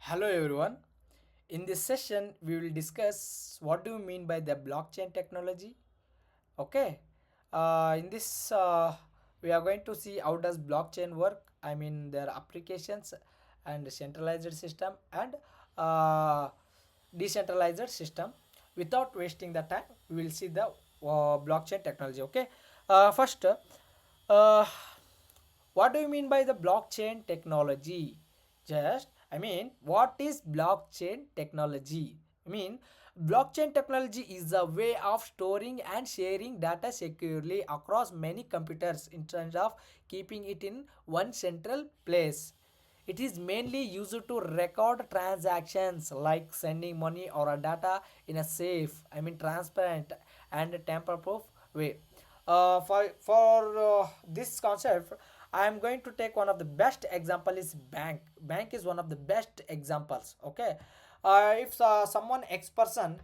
Hello everyone. In this session, we will discuss what do you mean by the blockchain technology. Okay. In this, we are going to see how does blockchain work. I mean their applications and centralized system and uh, decentralized system. Without wasting the time, we will see the blockchain technology. Okay. First, uh, what do you mean by the blockchain technology? What is blockchain technology? I mean, blockchain technology is a way of storing and sharing data securely across many computers in terms of keeping it in one central place. It is mainly used to record transactions like sending money or a data in a safe, transparent and tamper-proof way. For this concept, I am going to take one of the best example is bank. Bank is one of the best examples. Okay, if someone X person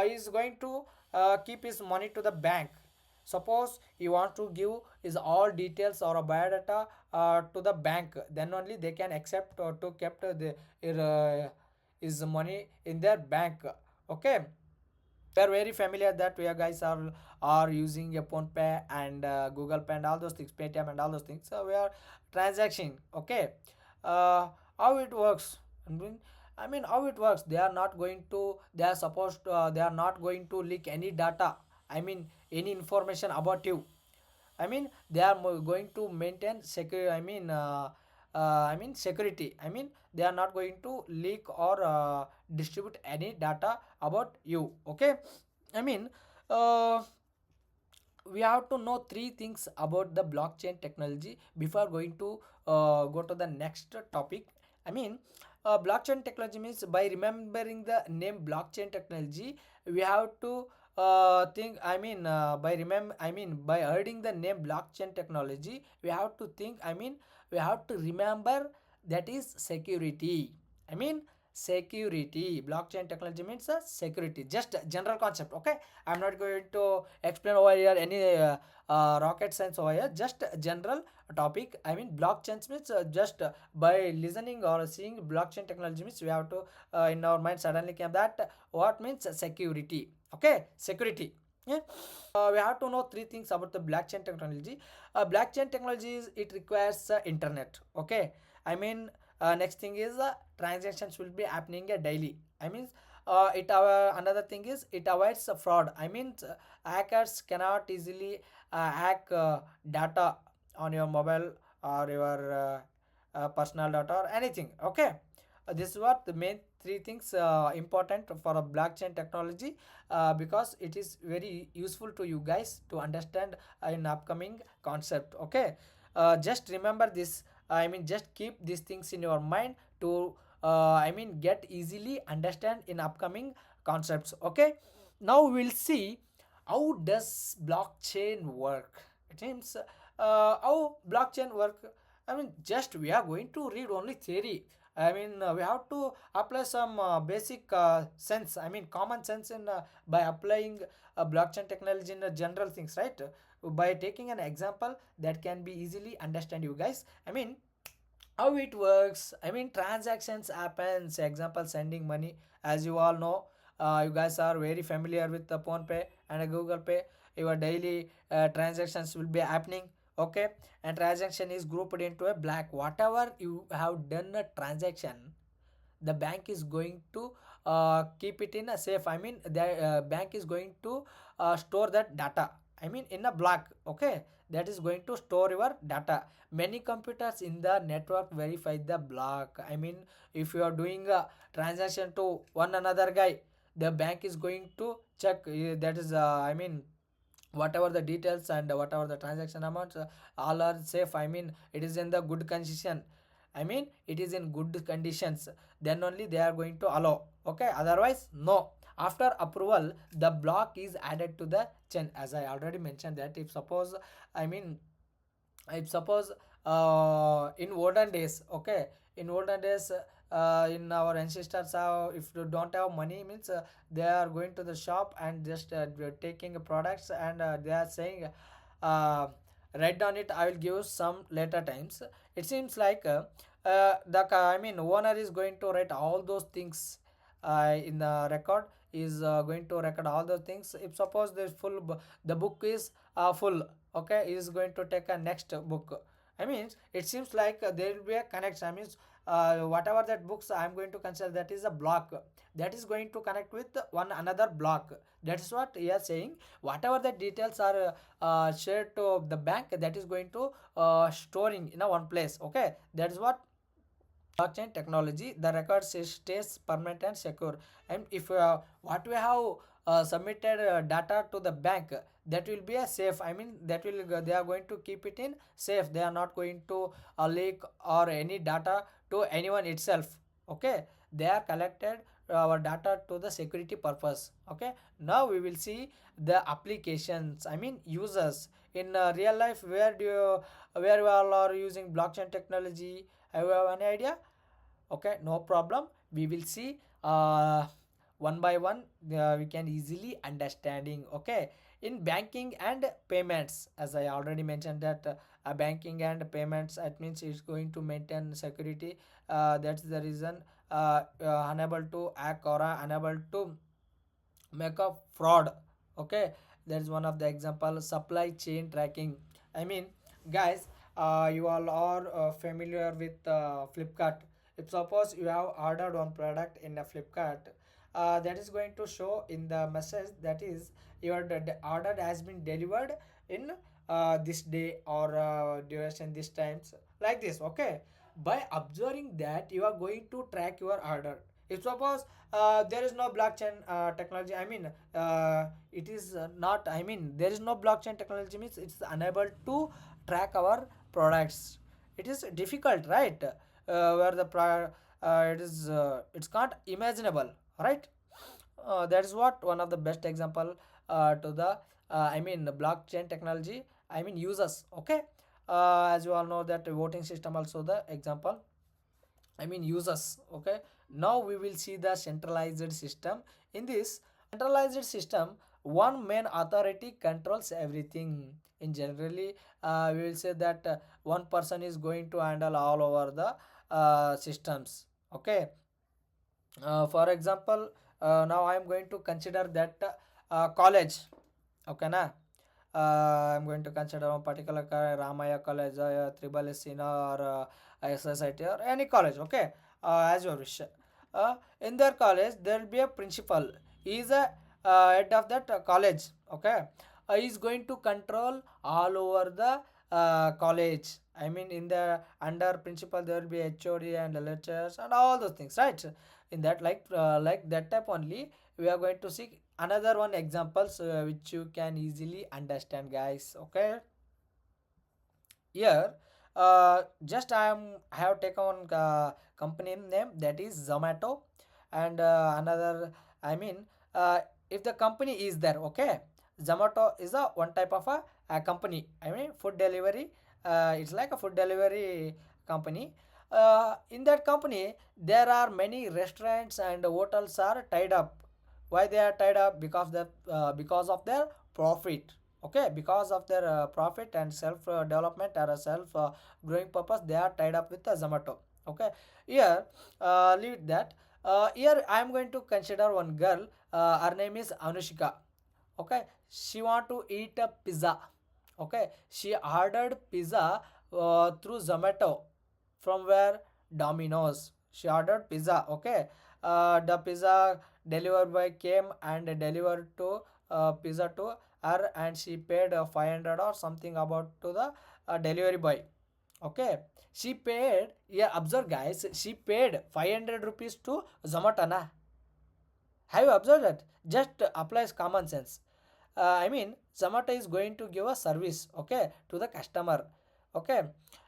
is going to keep his money to the bank. Suppose you want to give his all details or a biodata to the bank, then only they can accept to kept his money in their bank. Okay, we are very familiar that we are guys are using a phone pay and google pay and all those things, paytm and all those things, so we are transacting. Okay, uh, how it works. I mean how it works, they are not going to, they are supposed to, they are not going to leak any data, any information about you. They are going to maintain secure, security. They are not going to leak or distribute any data about you. Okay, i mean uh, we have to know three things about the blockchain technology before going to go to the next topic. i mean Blockchain technology means, by remembering the name blockchain technology, we have to think, by hearing the name blockchain technology, we have to think, we have to remember that is security. i mean Security, blockchain technology means security, just a general concept. Okay, I'm not going to explain over here any rocket science over here, just a general topic. Blockchain means, just by listening or seeing blockchain technology means, we have to in our mind suddenly came that what means security. Okay, security. Yeah. We have to know three things about the blockchain technology. Blockchain technology is, it requires internet. Okay, next thing is transactions will be happening daily. Another thing is, it avoids fraud. Hackers cannot easily hack data on your mobile or your personal data or anything. Okay, this is what the main three things important for a blockchain technology, because it is very useful to you guys to understand in upcoming concept. Okay, just remember this. Just keep these things in your mind to get easily understand in upcoming concepts. Okay, now we'll see how does blockchain work. It means how blockchain work. Just we are going to read only theory. We have to apply some basic sense, common sense in by applying blockchain technology in general things, right? By taking an example that can be easily understand you guys. How it works. Transactions happens, example sending money. As you all know, you guys are very familiar with the phone pay and a google pay. Your daily transactions will be happening. Okay, and transaction is grouped into a black. Whatever you have done a transaction, the bank is going to keep it in a safe. The bank is going to store that data, in a block. Okay, that is going to store your data. Many computers in the network verify the block. If you are doing a transaction to one another guy, the bank is going to check, that is whatever the details and whatever the transaction amounts, all are safe. It is in the good condition. It is in good conditions, then only they are going to allow. Okay, otherwise no. After approval, the block is added to the chain. As I already mentioned, that i mean if suppose in olden days. Okay, in olden days, in our ancestors, if you don't have money means, they are going to the shop and just taking products, and they are saying, uh, write down it, I will give you some later times. It seems like I mean owner is going to write all those things in the record, is going to record all those things. If suppose the the book is full, okay, he is going to take a next book. I mean it seems like there will be a connection. I mean whatever that books I am going to consider, that is a block that is going to connect with one another block. That is what he is saying. Whatever the details are shared to the bank, that is going to storing in a one place. Okay, that is what blockchain technology. The record stays permanent and secure. And if what we have submitted data to the bank, that will be a safe. I mean that will they are going to keep it in safe. They are not going to leak or any data to anyone itself. Okay, they are collected our data to the security purpose. Okay, now we will see the applications, I mean users in real life. Where you all are using blockchain technology? Have you have any idea? Okay, no problem, we will see one by one. We can easily understanding. Okay, in banking and payments, as I already mentioned that banking and payments, it means it's going to maintain security. That's the reason unable to hack or unable to make a fraud. Okay, that is one of the example. Supply chain tracking, I mean guys, you all are familiar with Flipkart. If suppose you have ordered one product in a Flipkart, that is going to show in the message that is your order has been delivered in this day or duration this times, like this. Okay, by observing that you are going to track your order. If suppose there is no blockchain technology, I mean it is not, I mean there is no blockchain technology, means it's unable to track our products. It is difficult, right? Where the it is it's not imaginable, right? That is what one of the best example to the I mean the blockchain technology, I mean users. Okay, as you all know that voting system also the example, I mean users. Okay, now we will see the centralized system. In this centralized system, one main authority controls everything. In generally, we will say that one person is going to handle all over the systems. Okay, for example, now I am going to consider that college. Okay, na. I'm going to consider one particular Ramaya College, Tribal Sina, or SSIT, or any college. Okay, as your wish. In their college, there will be a principal. He is a head of that college. Okay, he is going to control all over the college. I mean, in the under principal, there will be HOD and lecturers and all those things, right? In that, like that type only, we are going to see another one examples which you can easily understand, guys. Okay, here just I have taken one company name, that is Zomato, and another, I mean if the company is there. Okay, Zomato is a one type of a company, I mean food delivery. It's like a food delivery company. In that company there are many restaurants and hotels are tied up. Why they are tied up? Because of their profit. Okay, because of their profit and self development or self growing purpose, they are tied up with the Zomato. Okay, here leave that. Here I am going to consider one girl. Her name is Anushika. Okay, she want to eat a pizza. Okay, she ordered pizza through Zomato. From where? Domino's. She ordered pizza. Okay, the pizza delivered by came and delivered to pizza to her, and she paid 500 or something about to the delivery boy. Okay, she paid, yeah, observe guys, she paid 500 rupees to Zomato na. Have you observed that? Just applies common sense. I mean, Zomato is going to give a service, okay, to the customer. Okay,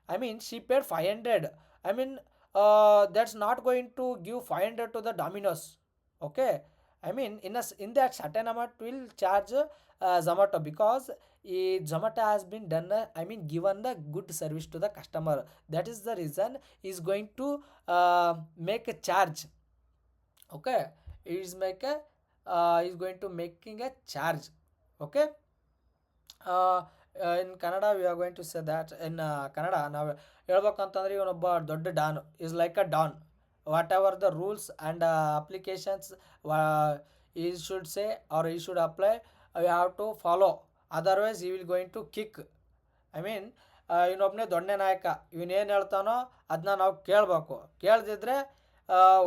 I mean, she paid 500. I mean, that's not going to give 500 to the Domino's. Okay, I mean, in that certain amount will charge Zomato, because Zomato has been done. I mean, given the good service to the customer. That is the reason is going to make a charge. Okay, is make a is going to making a charge. Okay, in Canada we are going to say that in Canada now ಹೇಳ್ಬೇಕಂತಂದ್ರೆ ಇವನೊಬ್ಬ ದೊಡ್ಡ don is like a don. Whatever the rules and applications he should say or he should apply, you have to follow, otherwise he will going to kick. I mean ಇವನೊಬ್ಬನೇ ದೊಡ್ಡ ನಾಯಕ, ಇವನೇನು ಹೇಳ್ತಾನೋ ಅದನ್ನ ನಾವು ಕೇಳಬೇಕು, ಕೇಳ್ದಿದ್ರೆ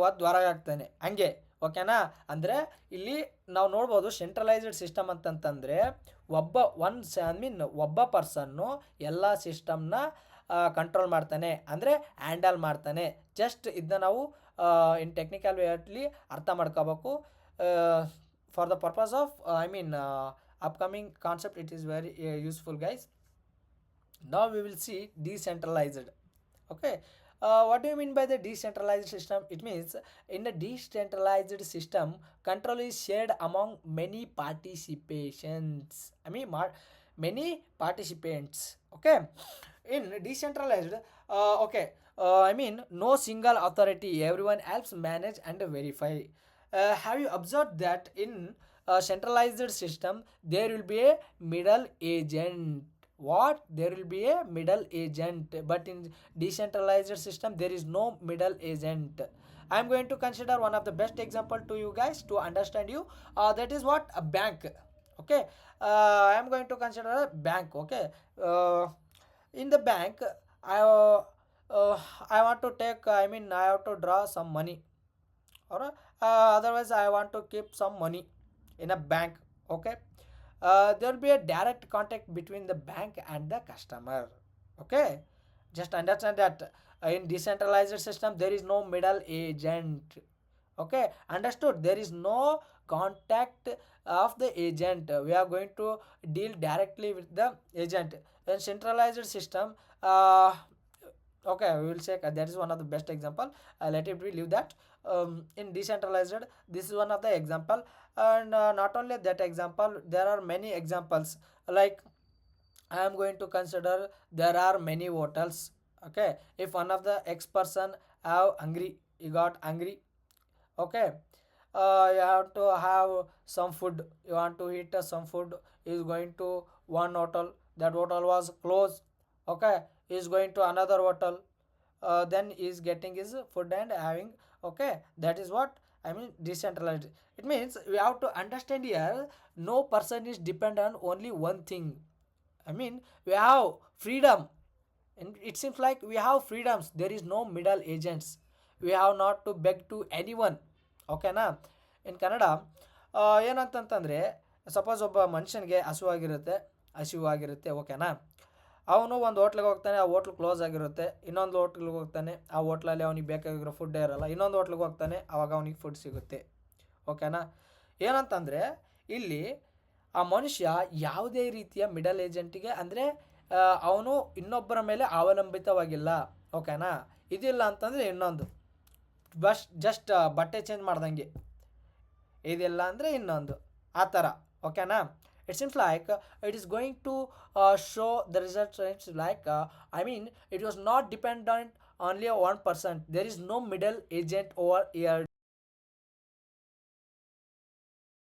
ಒದ್ದು ಹೊರಗೆ ಆಗ್ತಾನೆ ಹಂಗೆ. ಓಕೆನಾ? ಅಂದರೆ ಇಲ್ಲಿ ನಾವು ನೋಡ್ಬೋದು ಸೆಂಟ್ರಲೈಸ್ಡ್ ಸಿಸ್ಟಮ್ ಅಂತಂತಂದರೆ ಒಬ್ಬ ಪರ್ಸನ್ನು ಎಲ್ಲ ಸಿಸ್ಟಮ್ನ ಕಂಟ್ರೋಲ್ ಮಾಡ್ತಾನೆ, ಅಂದರೆ ಹ್ಯಾಂಡಲ್ ಮಾಡ್ತಾನೆ. ಜಸ್ಟ್ ಇದನ್ನ ನಾವು ಇನ್ ಟೆಕ್ನಿಕಲ್ ವೇಯಲ್ಲಿ ಅರ್ಥ ಮಾಡ್ಕೋಬೇಕು. For the purpose of upcoming concept, it is very useful, guys. Now we will see decentralized. Okay, what do you mean by the decentralized system? It means in a decentralized system, control is shared among many participations. Many participants. Okay, in decentralized, no single authority, everyone helps manage and verify. Have you observed that in a centralized system there will be a middle agent? What? There will be a middle agent, but in decentralized system there is no middle agent. I am going to consider one of the best example to you guys to understand you. That is what? A bank. Okay, I am going to consider a bank. Okay, in the bank, I I want to take, I have to draw some money, or otherwise I want to keep some money in a bank. Okay, there will be a direct contact between the bank and the customer. Okay, just understand that in decentralized system there is no middle agent. Okay, understood? There is no contact of the agent. We are going to deal directly with the agent. In centralized system, okay, we will check. That is one of the best example. Let it be leave that. In decentralized, this is one of the example. And not only that example, there are many examples. Like I am going to consider, there are many hotels. Okay, if one of the X person have hungry, he got hungry. Okay, you have to have some food, you want to eat some food, is going to one hotel, that hotel was closed. Okay, he is going to another hotel, then he is getting his food and having. Okay, that is what decentralized. It means we have to understand here, no person is dependent on only one thing. We have freedom, and it seems like we have freedoms. There is no middle agents. We have not to beg to anyone. ಓಕೆನಾ? ಇನ್ Kannada ಏನಂತಂತಂದರೆ, suppose ಒಬ್ಬ ಮನುಷ್ಯನಿಗೆ ಹಸಿವಾಗಿರುತ್ತೆ. ಓಕೆನಾ? ಅವನು ಒಂದು ಹೋಟ್ಲಿಗೆ ಹೋಗ್ತಾನೆ, ಆ hotel close ಆಗಿರುತ್ತೆ. ಇನ್ನೊಂದು ಹೋಟ್ಲಿಗೆ ಹೋಗ್ತಾನೆ, ಆ ಹೋಟ್ಲಲ್ಲಿ ಅವನಿಗೆ ಬೇಕಾಗಿರೋ ಫುಡ್ಡೇ ಇರಲ್ಲ. ಇನ್ನೊಂದು ಹೋಟ್ಲಿಗೆ ಹೋಗ್ತಾನೆ, ಆವಾಗ ಅವನಿಗೆ ಫುಡ್ ಸಿಗುತ್ತೆ. ಓಕೆನಾ? ಏನಂತಂದರೆ ಇಲ್ಲಿ ಆ ಮನುಷ್ಯ ಯಾವುದೇ ರೀತಿಯ ಮಿಡಲ್ ಏಜೆಂಟಿಗೆ, ಅಂದರೆ ಅವನು ಇನ್ನೊಬ್ಬರ ಮೇಲೆ ಅವಲಂಬಿತವಾಗಿಲ್ಲ. ಓಕೆನಾ? ಇದಿಲ್ಲ ಅಂತಂದರೆ ಇನ್ನೊಂದು ಜಸ್ಟ್ ಬಟ್ಟೆ ಚೇಂಜ್ ಮಾಡ್ದಂಗೆ, ಇದಿಲ್ಲ ಅಂದರೆ ಇನ್ನೊಂದು, ಆ ಥರ. ಓಕೆನಾ? it seems like it is going to show the result. It's like it was not dependent only on one person. There is no middle agent over here.